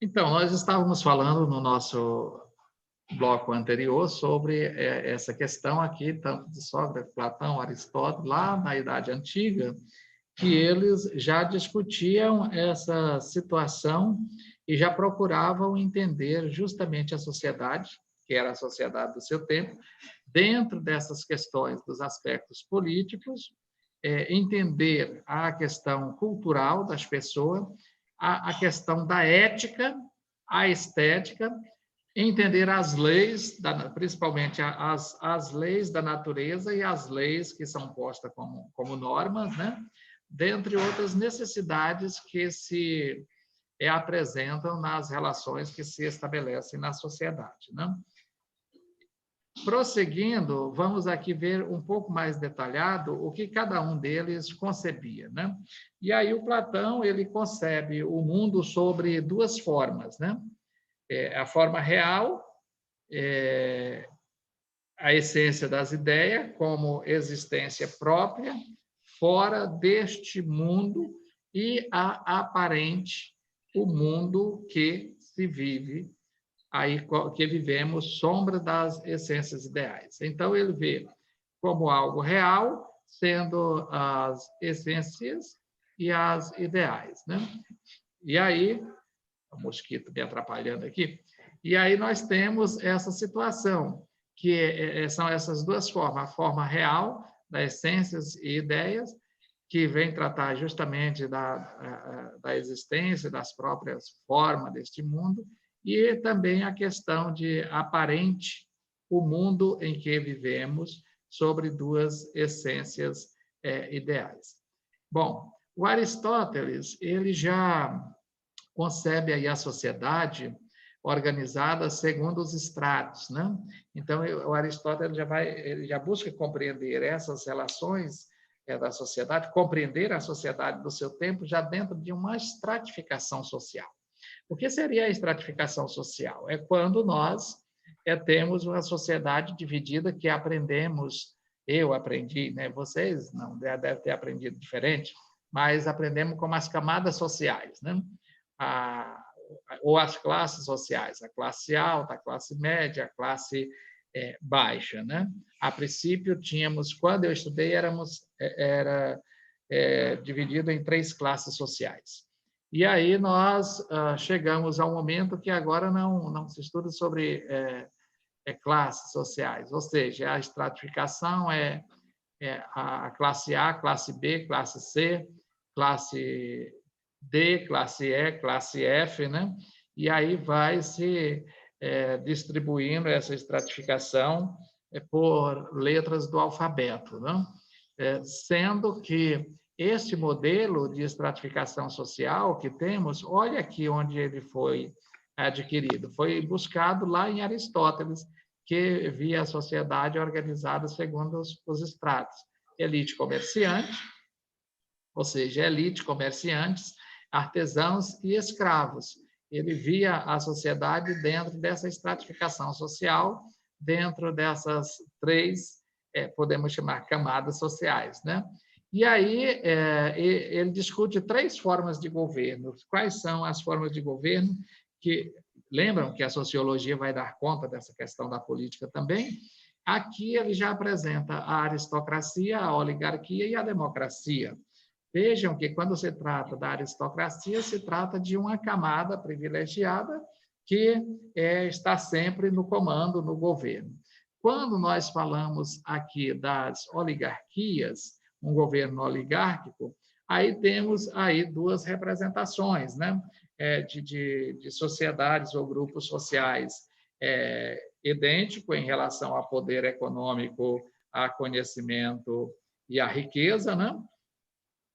Então, nós estávamos falando no nosso bloco anterior sobre essa questão aqui, tanto de Sócrates, Platão, Aristóteles, lá na Idade Antiga, que eles já discutiam essa situação e já procuravam entender justamente a sociedade, que era a sociedade do seu tempo, dentro dessas questões dos aspectos políticos, entender a questão cultural das pessoas, a questão da ética, a estética, entender as leis, principalmente as leis da natureza e as leis que são postas como normas, né? Dentre outras necessidades que se apresentam nas relações que se estabelecem na sociedade, né? Prosseguindo, vamos aqui ver um pouco mais detalhado o que cada um deles concebia, né? E aí o Platão, ele concebe o mundo sobre duas formas, né? A forma real, a essência das ideias como existência própria, fora deste mundo, e a aparente, o mundo que se vive, aí que vivemos, sombra das essências ideais. Então, ele vê como algo real, sendo as essências e as ideais, né? E aí, o mosquito me atrapalhando aqui, e aí nós temos essa situação, que são essas duas formas, a forma real, das essências e ideias, que vem tratar justamente da existência, das próprias formas deste mundo, e também a questão de aparente o mundo em que vivemos sobre duas essências ideais. Bom, o Aristóteles, ele já concebe aí a sociedade organizada segundo os estratos, né? Então, o Aristóteles ele já busca compreender essas relações da sociedade, compreender a sociedade do seu tempo já dentro de uma estratificação social. O que seria a estratificação social? É quando nós temos uma sociedade dividida que aprendemos, eu aprendi, né? Vocês não devem ter aprendido diferente, mas aprendemos como as camadas sociais, né? Ou as classes sociais, a classe alta, a classe média, a classe baixa, né? A princípio tínhamos, quando eu estudei, era dividido em 3 classes sociais. E aí nós chegamos ao momento que agora não se estuda sobre classes sociais, ou seja, a estratificação a classe A, classe B, classe C, classe D, classe E, classe F, né? E aí vai se distribuindo essa estratificação por letras do alfabeto, né? Sendo que este modelo de estratificação social que temos, olha aqui onde ele foi adquirido, foi buscado lá em Aristóteles, que via a sociedade organizada segundo os estratos. Elite comerciante, ou seja, elite, comerciantes, artesãos e escravos. Ele via a sociedade dentro dessa estratificação social, dentro dessas 3, podemos chamar camadas sociais, né? E aí ele discute 3 formas de governo. Quais são as formas de governo que lembram que a sociologia vai dar conta dessa questão da política também? Aqui ele já apresenta a aristocracia, a oligarquia e a democracia. Vejam que, quando se trata da aristocracia, se trata de uma camada privilegiada que está sempre no comando, no governo. Quando nós falamos aqui das oligarquias, um governo oligárquico, aí temos aí 2 representações, né? De sociedades ou grupos sociais idênticos em relação ao poder econômico, a conhecimento e à riqueza, né?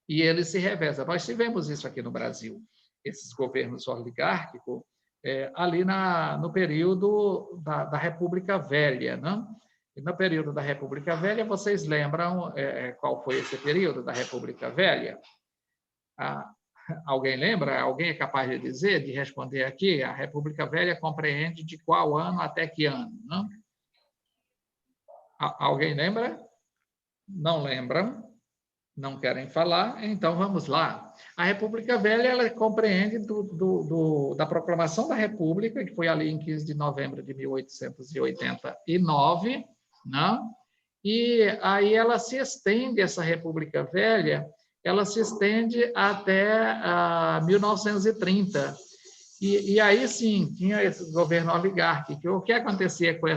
E ele se reveza. Nós tivemos isso aqui no Brasil, esses governos oligárquicos, ali no período da República Velha, né? E no período da República Velha, vocês lembram qual foi esse período da República Velha? Alguém lembra? Alguém é capaz de dizer, de responder aqui? A República Velha compreende de qual ano até que ano? Não? Alguém lembra? Não lembram? Não querem falar, então vamos lá. A República Velha, ela compreende da proclamação da República, que foi ali em 15 de novembro de 1889, né? E aí ela se estende, essa República Velha, ela se estende até 1930. E aí sim, tinha esse governo oligárquico. O que acontecia com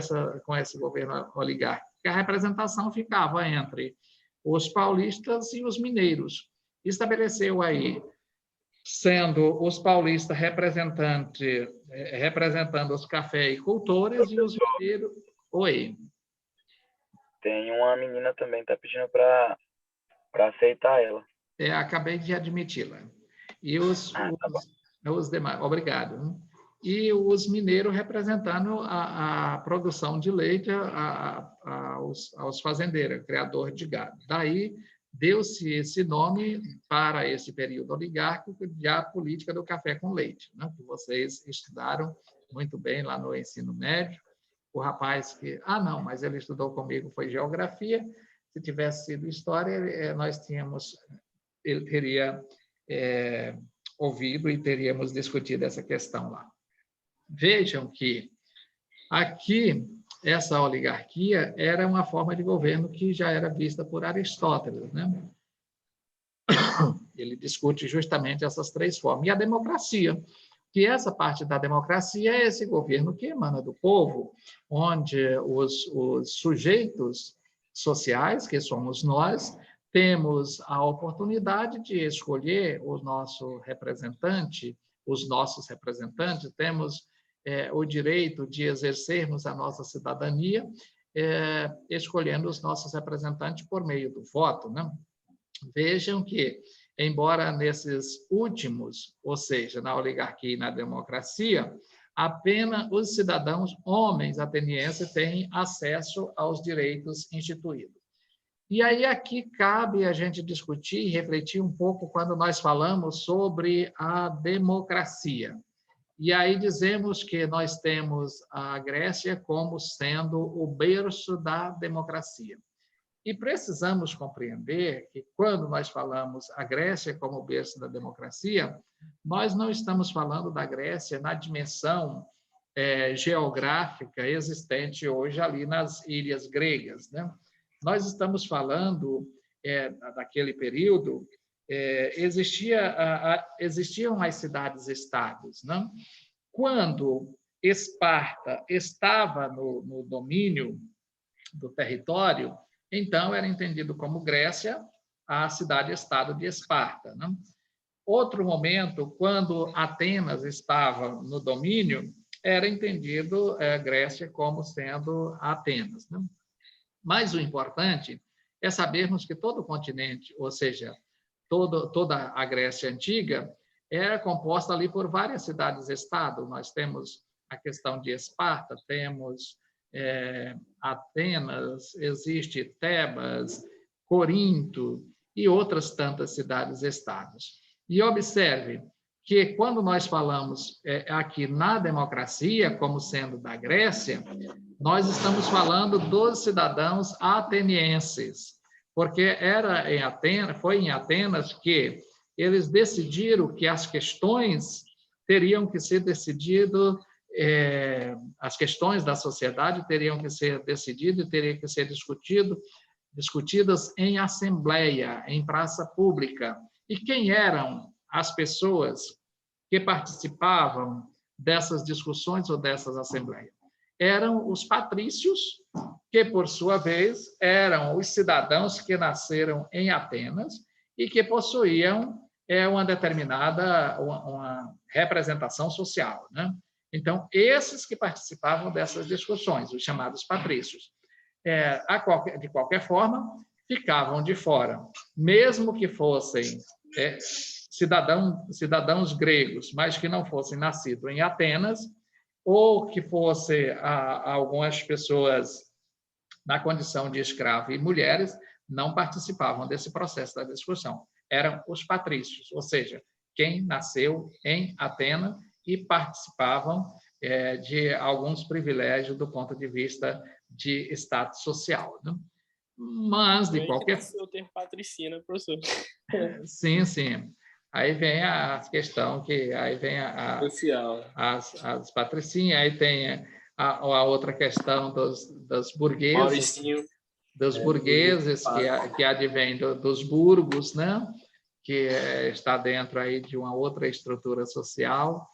esse governo oligárquico? Que a representação ficava entre os paulistas e os mineiros. Estabeleceu aí, sendo os paulistas representando os cafeicultores e os mineiros... Oi. Tem uma menina também que está pedindo para aceitar ela. Acabei de admiti-la. E os demais, obrigado. E os mineiros representando a produção de leite aos fazendeiros, criadores de gado. Daí deu-se esse nome para esse período oligárquico de a política do café com leite, né? Que vocês estudaram muito bem lá no ensino médio. O rapaz que... não, mas ele estudou comigo, foi geografia. Se tivesse sido história, ele teria ouvido e teríamos discutido essa questão lá. Vejam que aqui, essa oligarquia era uma forma de governo que já era vista por Aristóteles, né? Ele discute justamente essas três formas. E a democracia, que essa parte da democracia é esse governo que emana do povo, onde os sujeitos sociais, que somos nós, temos a oportunidade de escolher o nosso representante, os nossos representantes, temos o direito de exercermos a nossa cidadania, escolhendo os nossos representantes por meio do voto, né? Vejam que, embora nesses últimos, ou seja, na oligarquia e na democracia, apenas os cidadãos homens atenienses têm acesso aos direitos instituídos. E aí aqui cabe a gente discutir e refletir um pouco quando nós falamos sobre a democracia. E aí dizemos que nós temos a Grécia como sendo o berço da democracia. E precisamos compreender que, quando nós falamos a Grécia como berço da democracia, nós não estamos falando da Grécia na dimensão geográfica existente hoje ali nas ilhas gregas, né? Nós estamos falando daquele período, existiam as cidades-estados, não? Quando Esparta estava no domínio do território, então era entendido como Grécia a cidade-estado de Esparta, não? Outro momento, quando Atenas estava no domínio, era entendido Grécia como sendo Atenas, não? Mas o importante é sabermos que todo o continente, ou seja, toda a Grécia Antiga, era composta ali por várias cidades-estado. Nós temos a questão de Esparta, temos Atenas, existe Tebas, Corinto e outras tantas cidades-estados. E observe que, quando nós falamos aqui na democracia, como sendo da Grécia, nós estamos falando dos cidadãos atenienses, porque foi em Atenas que eles decidiram que as questões teriam que ser decididas, as questões da sociedade teriam que ser decididas e teriam que ser discutidas em assembleia, em praça pública. E quem eram as pessoas que participavam dessas discussões ou dessas assembleias? Eram os patrícios, que, por sua vez, eram os cidadãos que nasceram em Atenas e que possuíam uma determinada uma representação social, né? Então, esses que participavam dessas discussões, os chamados patrícios, de qualquer forma, ficavam de fora, mesmo que fossem cidadãos gregos, mas que não fossem nascidos em Atenas, ou que fosse algumas pessoas na condição de escravo e mulheres, não participavam desse processo da discussão. Eram os patrícios, ou seja, quem nasceu em Atenas e participavam de alguns privilégios do ponto de vista de status social, né? Mas, de Aí que qualquer... nasceu o termo patricina, professor. Sim, sim. Aí vem a questão que... Aí vem Social. as patricinhas, aí tem a outra questão dos burgueses, Mauricinho. que advém dos burgos, né? Que está dentro aí de uma outra estrutura social,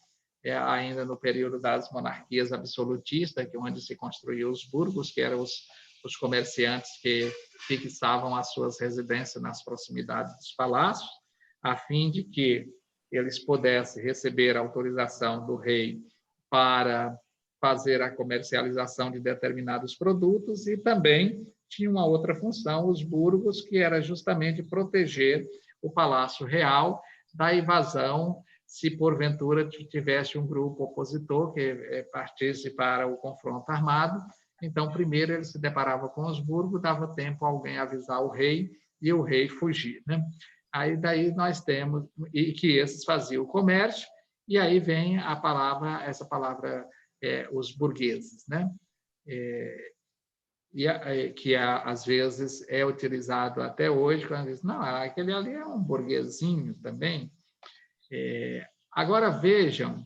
ainda no período das monarquias absolutistas, que onde se construiu os burgos, que eram os comerciantes que fixavam as suas residências nas proximidades dos palácios, a fim de que eles pudessem receber a autorização do rei para fazer a comercialização de determinados produtos, e também tinha uma outra função, os burgos, que era justamente proteger o Palácio Real da invasão, se porventura tivesse um grupo opositor que partisse para o confronto armado. Então, primeiro ele se deparava com os burgos, dava tempo a alguém avisar o rei e o rei fugir, né? Aí daí nós temos, e que esses faziam o comércio, e aí vem essa palavra, os burgueses, né? Que às vezes é utilizado até hoje, quando diz, não, aquele ali é um burguesinho também. Agora vejam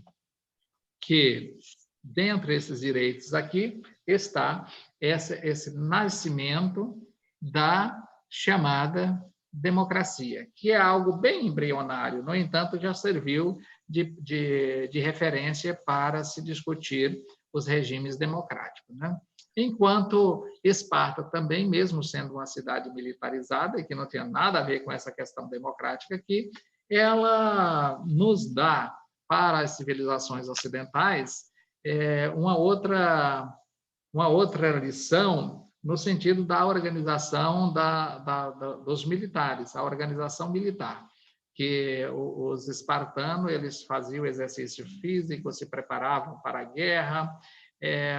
que, dentre esses direitos aqui, está esse nascimento da chamada democracia, que é algo bem embrionário, no entanto, já serviu de referência para se discutir os regimes democráticos, né? Enquanto Esparta também, mesmo sendo uma cidade militarizada, e que não tinha nada a ver com essa questão democrática aqui, ela nos dá, para as civilizações ocidentais, uma outra lição no sentido da organização dos militares, a organização militar, que os espartanos eles faziam exercício físico, se preparavam para a guerra,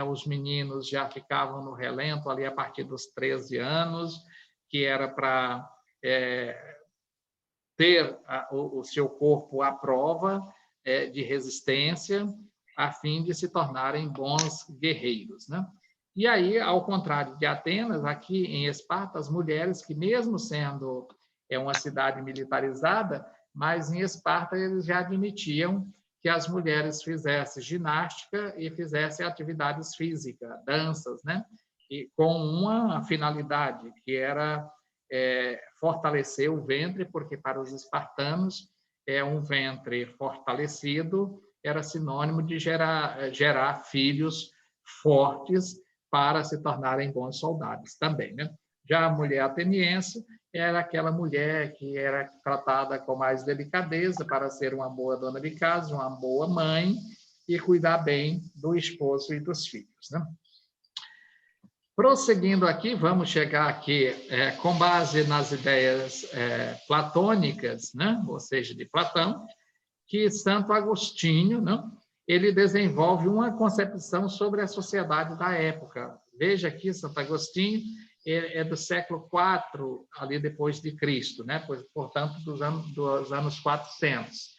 os meninos já ficavam no relento ali a partir dos 13 anos, que era para ter o seu corpo à prova de resistência, a fim de se tornarem bons guerreiros, né? E aí, ao contrário de Atenas, aqui em Esparta, as mulheres, que mesmo sendo uma cidade militarizada, mas em Esparta eles já admitiam que as mulheres fizessem ginástica e fizessem atividades físicas, danças, né? E com uma finalidade, que era fortalecer o ventre, porque para os espartanos um ventre fortalecido era sinônimo de gerar filhos fortes para se tornarem bons soldados também, né? Já a mulher ateniense era aquela mulher que era tratada com mais delicadeza para ser uma boa dona de casa, uma boa mãe e cuidar bem do esposo e dos filhos, né? Prosseguindo aqui, vamos chegar aqui com base nas ideias platônicas, né? Ou seja, de Platão, que Santo Agostinho, né? Ele desenvolve uma concepção sobre a sociedade da época. Veja aqui, Santo Agostinho é do século IV, ali depois de Cristo, né? Portanto, dos anos 400.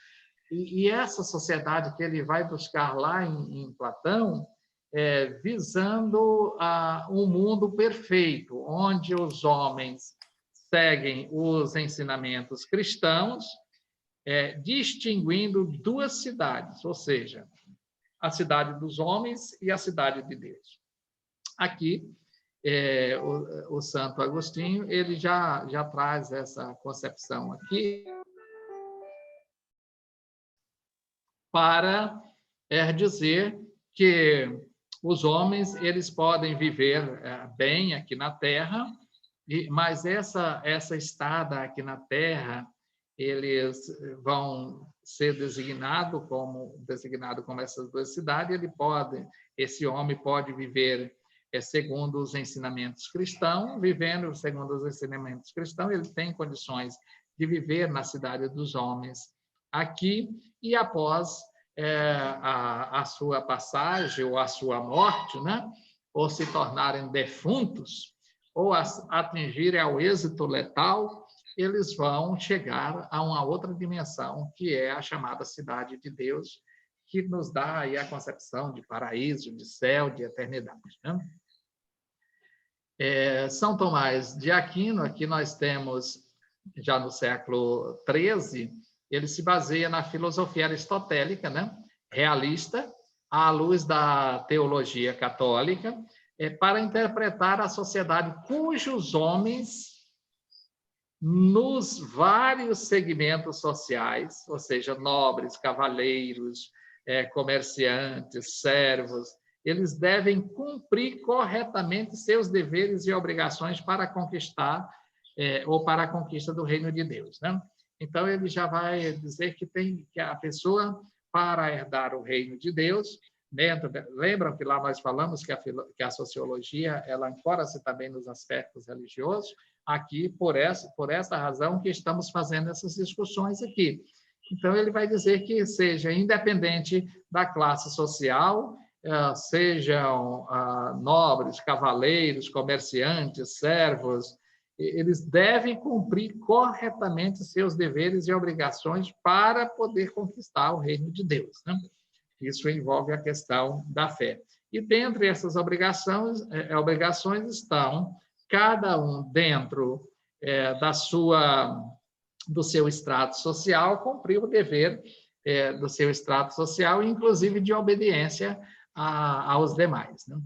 E essa sociedade que ele vai buscar lá em Platão, visando um mundo perfeito, onde os homens seguem os ensinamentos cristãos, distinguindo duas cidades, ou seja, a cidade dos homens e a cidade de Deus. Aqui, o Santo Agostinho ele já traz essa concepção aqui para dizer que os homens eles podem viver bem aqui na Terra, mas essa estada aqui na Terra eles vão ser designados como essas duas cidades. Esse homem pode viver segundo os ensinamentos cristãos, vivendo segundo os ensinamentos cristãos, ele tem condições de viver na cidade dos homens aqui, e após a sua passagem ou a sua morte, né? Ou se tornarem defuntos, ou atingirem ao êxito letal, eles vão chegar a uma outra dimensão, que é a chamada cidade de Deus, que nos dá aí a concepção de paraíso, de céu, de eternidade, né? São Tomás de Aquino, aqui nós temos, já no século XIII, ele se baseia na filosofia aristotélica, né? Realista, à luz da teologia católica, para interpretar a sociedade cujos homens, nos vários segmentos sociais, ou seja, nobres, cavaleiros, comerciantes, servos, eles devem cumprir corretamente seus deveres e obrigações para conquistar ou para a conquista do reino de Deus, né? Então ele já vai dizer que a pessoa, para herdar o reino de Deus, lembram que lá nós falamos que a sociologia ela ancora-se também nos aspectos religiosos? Aqui, por essa razão que estamos fazendo essas discussões aqui. Então, ele vai dizer que seja independente da classe social, sejam nobres, cavaleiros, comerciantes, servos, eles devem cumprir corretamente seus deveres e obrigações para poder conquistar o reino de Deus, né? Isso envolve a questão da fé. E dentre essas obrigações estão cada um dentro do seu extrato social, cumprir o dever do seu extrato social, inclusive de obediência aos demais, né?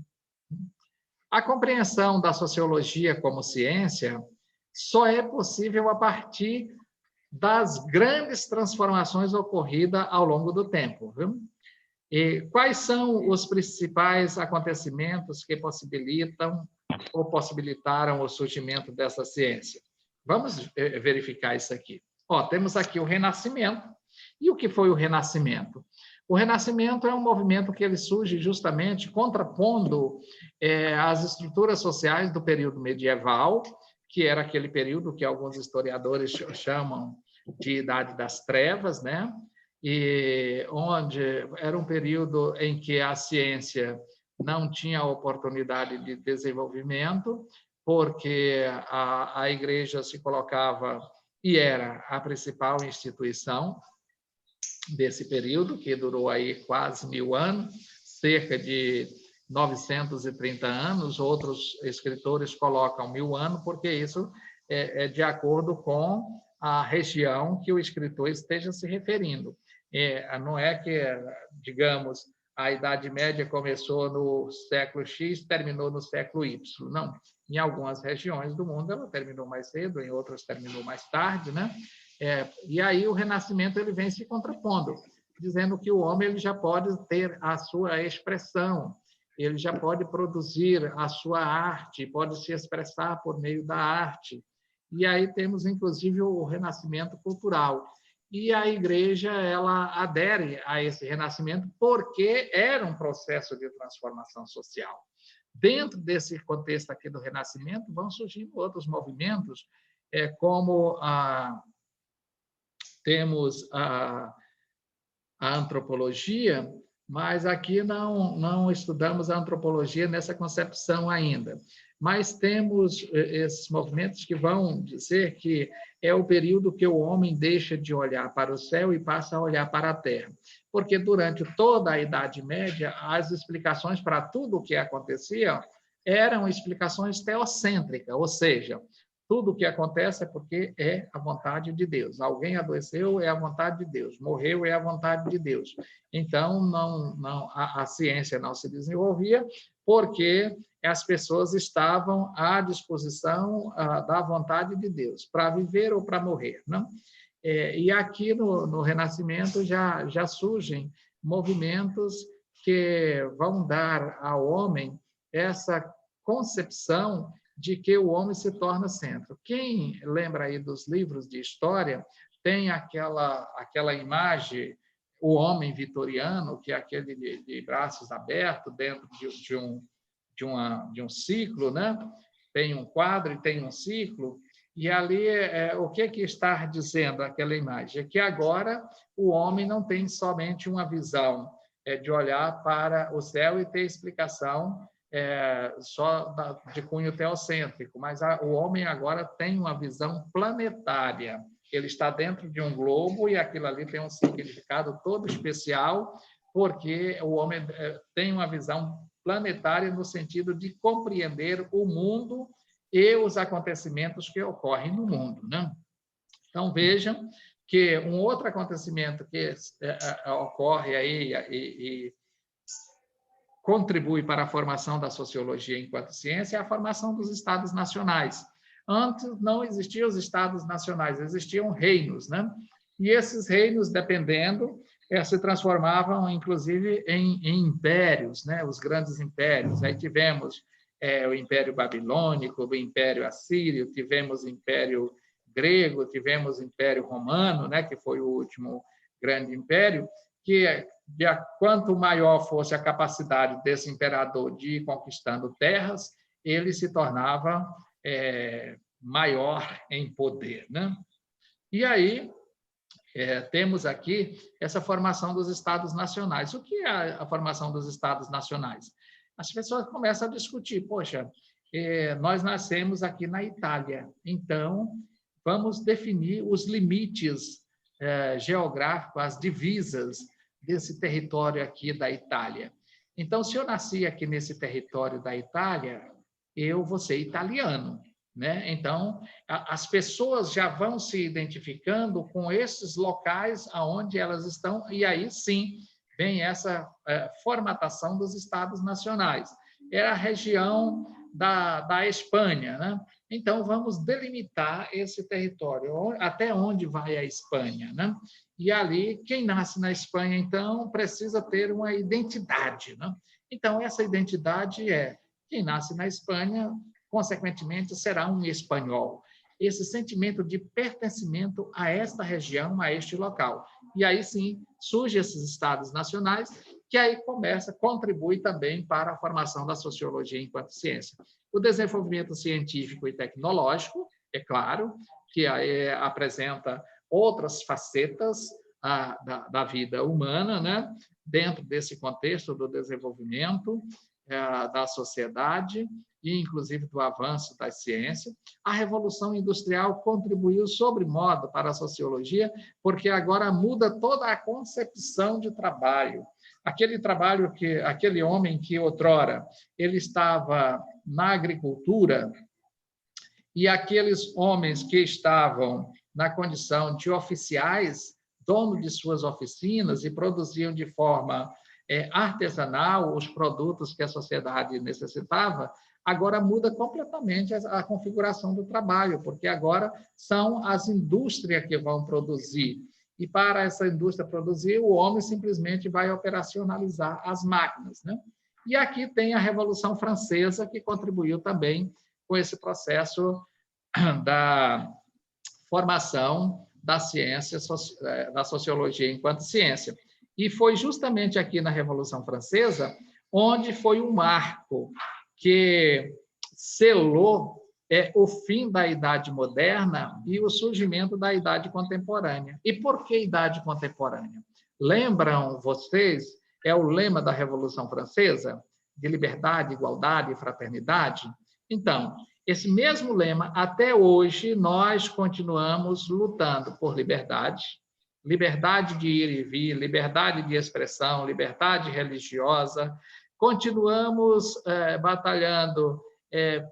A compreensão da sociologia como ciência só é possível a partir das grandes transformações ocorridas ao longo do tempo, viu? E quais são os principais acontecimentos que possibilitam ou possibilitaram o surgimento dessa ciência? Vamos verificar isso aqui. Temos aqui o Renascimento. E o que foi o Renascimento? O Renascimento é um movimento que ele surge justamente contrapondo as estruturas sociais do período medieval, que era aquele período que alguns historiadores chamam de Idade das Trevas, né? E onde era um período em que a ciência não tinha oportunidade de desenvolvimento, porque a igreja se colocava e era a principal instituição desse período, que durou aí quase 1000 anos, cerca de 930 anos, outros escritores colocam 1000 anos, porque isso é de acordo com a região que o escritor esteja se referindo. Não é que, digamos, a Idade Média começou no século X, terminou no século Y. Não. Em algumas regiões do mundo ela terminou mais cedo, em outras terminou mais tarde, né? E aí o Renascimento ele vem se contrapondo, dizendo que o homem ele já pode ter a sua expressão, ele já pode produzir a sua arte, pode se expressar por meio da arte. E aí temos, inclusive, o renascimento cultural. E a igreja ela adere a esse renascimento porque era um processo de transformação social. Dentro desse contexto aqui do renascimento, vão surgindo outros movimentos, como temos a antropologia, mas aqui não estudamos a antropologia nessa concepção ainda. Mas temos esses movimentos que vão dizer que é o período que o homem deixa de olhar para o céu e passa a olhar para a terra. Porque durante toda a Idade Média, as explicações para tudo o que acontecia eram explicações teocêntricas, ou seja, tudo o que acontece é porque é a vontade de Deus. Alguém adoeceu, é a vontade de Deus. Morreu, é a vontade de Deus. Então, a ciência não se desenvolvia porque as pessoas estavam à disposição da vontade de Deus, para viver ou para morrer, não? E aqui no Renascimento já surgem movimentos que vão dar ao homem essa concepção de que o homem se torna centro. Quem lembra aí dos livros de história, tem aquela imagem, o homem vitoriano, que é aquele de braços abertos dentro de um ciclo, né? Tem um quadro e tem um ciclo, e ali o que está dizendo aquela imagem? É que agora o homem não tem somente uma visão de olhar para o céu e ter explicação só de cunho teocêntrico, mas o homem agora tem uma visão planetária. Ele está dentro de um globo e aquilo ali tem um significado todo especial, porque o homem tem uma visão planetária no sentido de compreender o mundo e os acontecimentos que ocorrem no mundo, né? Então, vejam que um outro acontecimento que ocorre aí e contribui para a formação da sociologia enquanto ciência é a formação dos estados nacionais. Antes não existiam os estados nacionais, existiam reinos, né? E esses reinos, dependendo, se transformavam, inclusive, em impérios, né? Os grandes impérios. Aí tivemos o Império Babilônico, o Império Assírio, tivemos o Império Grego, tivemos o Império Romano, né? Que foi o último grande império, que quanto maior fosse a capacidade desse imperador de ir conquistando terras, ele se tornava maior em poder, né? E aí temos aqui essa formação dos estados nacionais. O que é a formação dos estados nacionais? As pessoas começam a discutir, poxa, nós nascemos aqui na Itália, então vamos definir os limites geográficos, as divisas desse território aqui da Itália. Então, se eu nasci aqui nesse território da Itália, eu vou ser italiano, né? Então, as pessoas já vão se identificando com esses locais aonde elas estão, e aí sim vem essa formatação dos estados nacionais. É a região da Espanha, né? Então, vamos delimitar esse território, até onde vai a Espanha, né? E ali, quem nasce na Espanha, então, precisa ter uma identidade, né? Então, essa identidade quem nasce na Espanha, consequentemente, será um espanhol. Esse sentimento de pertencimento a esta região, a este local. E aí, sim, surgem esses estados nacionais, que aí contribui também para a formação da sociologia enquanto ciência. O desenvolvimento científico e tecnológico, é claro, que aí apresenta outras facetas da vida humana, né? Dentro desse contexto do desenvolvimento da sociedade e, inclusive, do avanço da ciência. A Revolução Industrial contribuiu sobremodo para a sociologia, porque agora muda toda a concepção de trabalho. Aquele homem que outrora ele estava na agricultura, e aqueles homens que estavam na condição de oficiais, dono de suas oficinas, e produziam de forma artesanal os produtos que a sociedade necessitava, agora muda completamente a configuração do trabalho, porque agora são as indústrias que vão produzir. E para essa indústria produzir, o homem simplesmente vai operacionalizar as máquinas, né? E aqui tem a Revolução Francesa, que contribuiu também com esse processo da formação da ciência, da sociologia enquanto ciência. E foi justamente aqui na Revolução Francesa onde foi um marco que selou o fim da Idade Moderna e o surgimento da Idade Contemporânea. E por que Idade Contemporânea? Lembram vocês, o lema da Revolução Francesa, de liberdade, igualdade e fraternidade? Então, esse mesmo lema, até hoje, nós continuamos lutando por liberdade, liberdade de ir e vir, liberdade de expressão, liberdade religiosa. Continuamos batalhando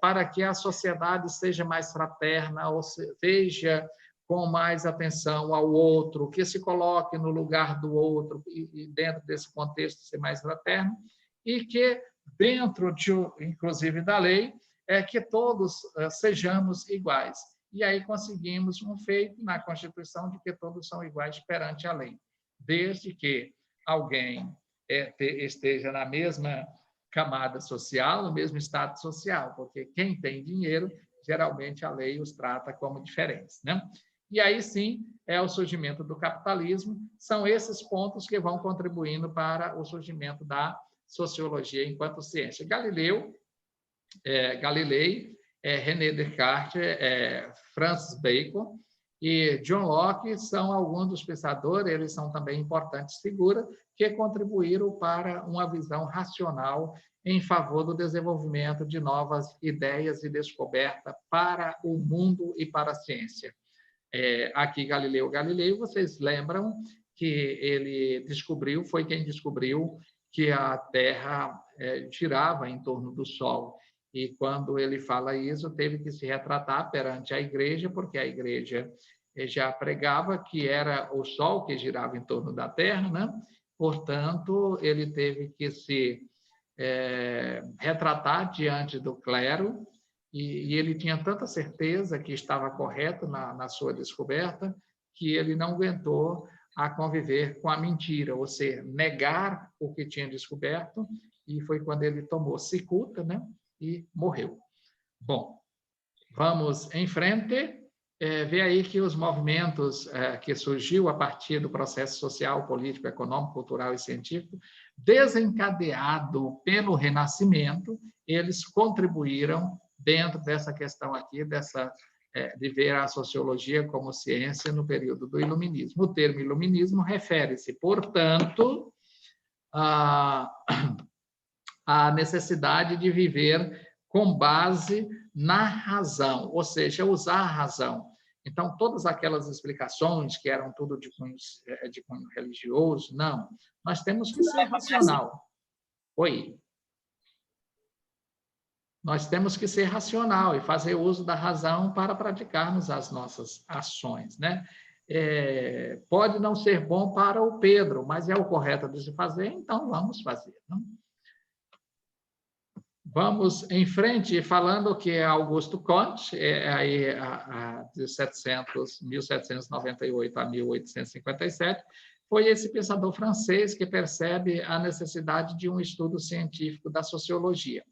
para que a sociedade seja mais fraterna, ou seja, com mais atenção ao outro, que se coloque no lugar do outro e dentro desse contexto ser mais fraterno, e que dentro, inclusive, da lei, que todos sejamos iguais. E aí conseguimos um feito na Constituição de que todos são iguais perante a lei, desde que alguém esteja na mesma camada social, no mesmo status social, porque quem tem dinheiro, geralmente a lei os trata como diferentes, né? E aí sim é o surgimento do capitalismo, são esses pontos que vão contribuindo para o surgimento da sociologia enquanto ciência. Galilei, René Descartes, Francis Bacon e John Locke são alguns dos pensadores, eles são também importantes figuras que contribuíram para uma visão racional em favor do desenvolvimento de novas ideias e descoberta para o mundo e para a ciência. Aqui, Galileu Galilei, vocês lembram que ele foi quem descobriu que a Terra girava em torno do Sol. E quando ele fala isso, teve que se retratar perante a igreja, porque a igreja já pregava que era o Sol que girava em torno da Terra, né? Portanto, ele teve que se retratar diante do clero, e ele tinha tanta certeza que estava correto na sua descoberta, que ele não aguentou a conviver com a mentira, ou seja, negar o que tinha descoberto, e foi quando ele tomou cicuta, né? E morreu. Bom, vamos em frente. Vê aí que os movimentos que surgiu a partir do processo social, político, econômico, cultural e científico, desencadeado pelo Renascimento, eles contribuíram dentro dessa questão aqui, de ver a sociologia como ciência no período do Iluminismo. O termo Iluminismo refere-se, portanto, à necessidade de viver com base na razão, ou seja, usar a razão. Então, todas aquelas explicações que eram tudo de cunho religioso, não. Nós temos que ser racional. Oi. Nós temos que ser racional e fazer uso da razão para praticarmos as nossas ações, né? Pode não ser bom para o Pedro, mas é o correto de se fazer, então vamos fazer. Não? Vamos em frente, falando que Augusto Comte, aí, de 1798 a 1857, foi esse pensador francês que percebe a necessidade de um estudo científico da sociologia.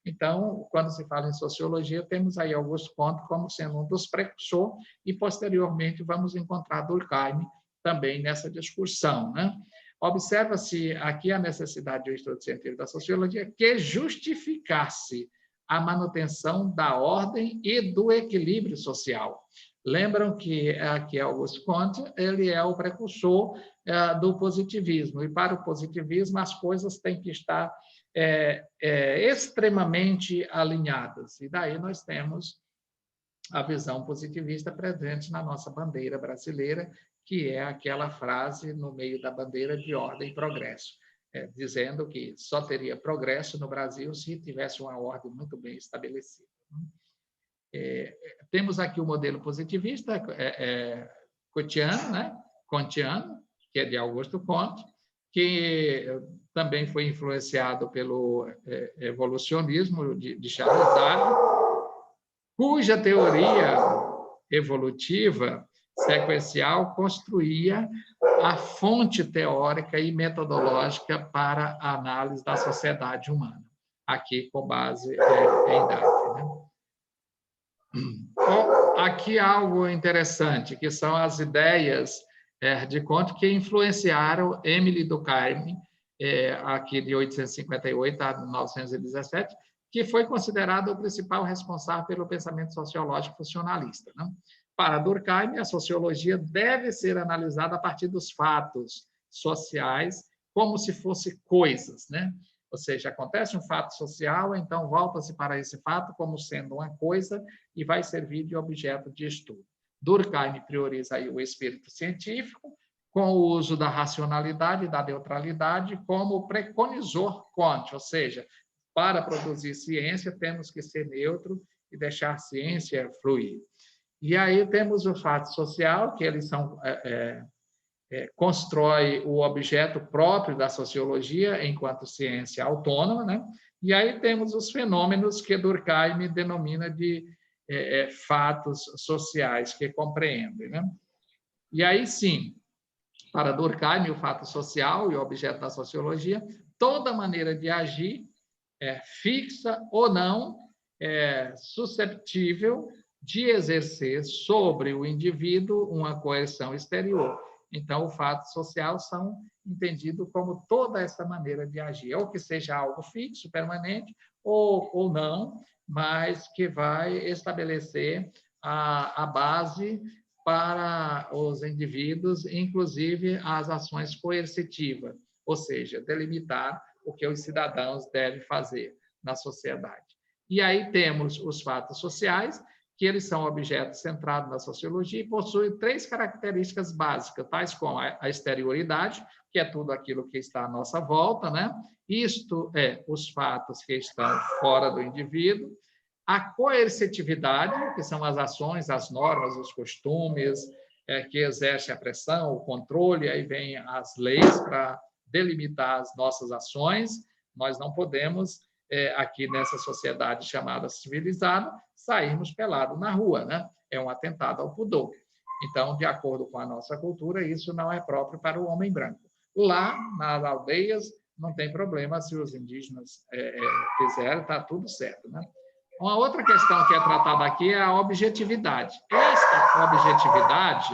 Então, quando se fala em sociologia, temos aí Augusto Comte como sendo um dos precursores, e posteriormente vamos encontrar Durkheim também nessa discussão, né? Observa-se aqui a necessidade do estudo científico da sociologia que justificasse a manutenção da ordem e do equilíbrio social. Lembram que aqui Auguste Comte, ele é o precursor do positivismo, e para o positivismo as coisas têm que estar extremamente alinhadas, e daí nós temos a visão positivista presente na nossa bandeira brasileira, que é aquela frase no meio da bandeira de ordem e progresso, dizendo que só teria progresso no Brasil se tivesse uma ordem muito bem estabelecida. Temos aqui o modelo positivista kantiano, né? Kantiano, que é de Augusto Comte, que também foi influenciado pelo evolucionismo de Charles Darwin, cuja teoria evolutiva sequencial construía a fonte teórica e metodológica para a análise da sociedade humana, aqui com base em Darwin, né? Aqui algo interessante, que são as ideias de Comte que influenciaram Émile Durkheim, aqui de 1858 a 1917, que foi considerado o principal responsável pelo pensamento sociológico funcionalista, né? Para Durkheim, a sociologia deve ser analisada a partir dos fatos sociais, como se fossem coisas, né? Ou seja, acontece um fato social, então volta-se para esse fato como sendo uma coisa e vai servir de objeto de estudo. Durkheim prioriza aí o espírito científico, com o uso da racionalidade e da neutralidade, como preconizou Comte, ou seja, para produzir ciência temos que ser neutro e deixar a ciência fluir. E aí temos o fato social, que eles constrói o objeto próprio da sociologia enquanto ciência autônoma, né? E aí temos os fenômenos que Durkheim denomina de fatos sociais que compreendem, né? E aí sim, para Durkheim, o fato social e o objeto da sociologia, toda maneira de agir fixa ou não susceptível de exercer sobre o indivíduo uma coerção exterior. Então, o fato social são entendidos como toda essa maneira de agir, ou que seja algo fixo, permanente, ou não, mas que vai estabelecer a base para os indivíduos, inclusive as ações coercitivas, ou seja, delimitar o que os cidadãos devem fazer na sociedade. E aí temos os fatos sociais, que eles são objetos centrados na sociologia e possuem 3 características básicas, tais como a exterioridade, que é tudo aquilo que está à nossa volta, né? Isto é os fatos que estão fora do indivíduo. A coercitividade, que são as ações, as normas, os costumes, que exercem a pressão, o controle, aí vem as leis para delimitar as nossas ações. Nós não podemos, aqui nessa sociedade chamada civilizada, sairmos pelados na rua, né? É um atentado ao pudor. Então, de acordo com a nossa cultura, isso não é próprio para o homem branco. Lá, nas aldeias, não tem problema se os indígenas fizerem, está tudo certo, né? Uma outra questão que é tratada aqui é a objetividade. Esta objetividade,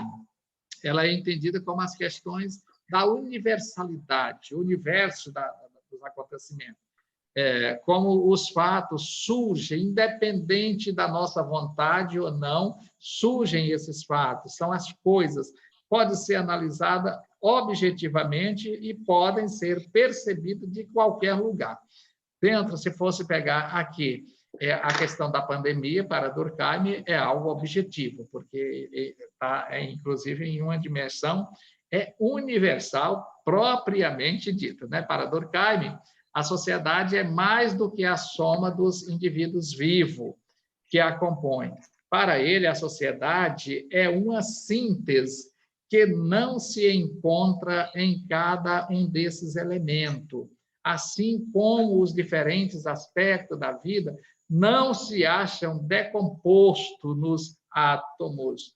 ela é entendida como as questões da universalidade, o universo dos acontecimentos. Como os fatos surgem, independente da nossa vontade ou não, surgem esses fatos, são as coisas. Pode ser analisada objetivamente e podem ser percebidas de qualquer lugar. Dentro, se fosse pegar aqui a questão da pandemia, para Durkheim, é algo objetivo, porque está, inclusive, em uma dimensão universal propriamente dita, né? Para Durkheim, a sociedade é mais do que a soma dos indivíduos vivos que a compõem. Para ele, a sociedade é uma síntese que não se encontra em cada um desses elementos, assim como os diferentes aspectos da vida não se acham decompostos nos átomos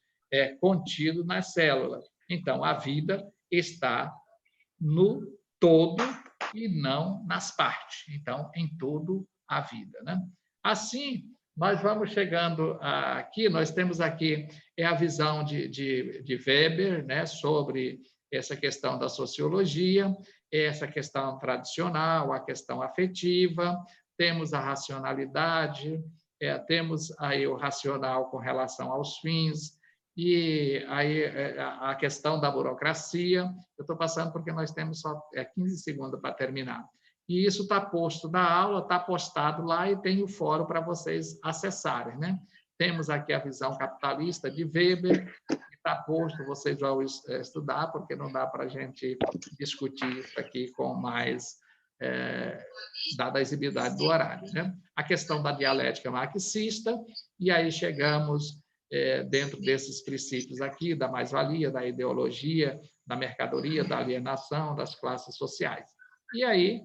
contidos nas células. Então, a vida está no todo e não nas partes. Então, em tudo a vida, né? Assim, nós vamos chegando aqui, nós temos aqui a visão de Weber, né, sobre essa questão da sociologia, essa questão tradicional, a questão afetiva, temos a racionalidade, temos aí o racional com relação aos fins, e aí a questão da burocracia. Eu estou passando porque nós temos só 15 segundos para terminar. E isso está posto na aula, está postado lá e tem o fórum para vocês acessarem, né? Temos aqui a visão capitalista de Weber, que está posto, vocês vão estudar, porque não dá para a gente discutir isso aqui com mais, dada a exibibilidade do horário, né? A questão da dialética marxista, e aí chegamos dentro desses princípios aqui, da mais-valia, da ideologia, da mercadoria, da alienação, das classes sociais. E aí,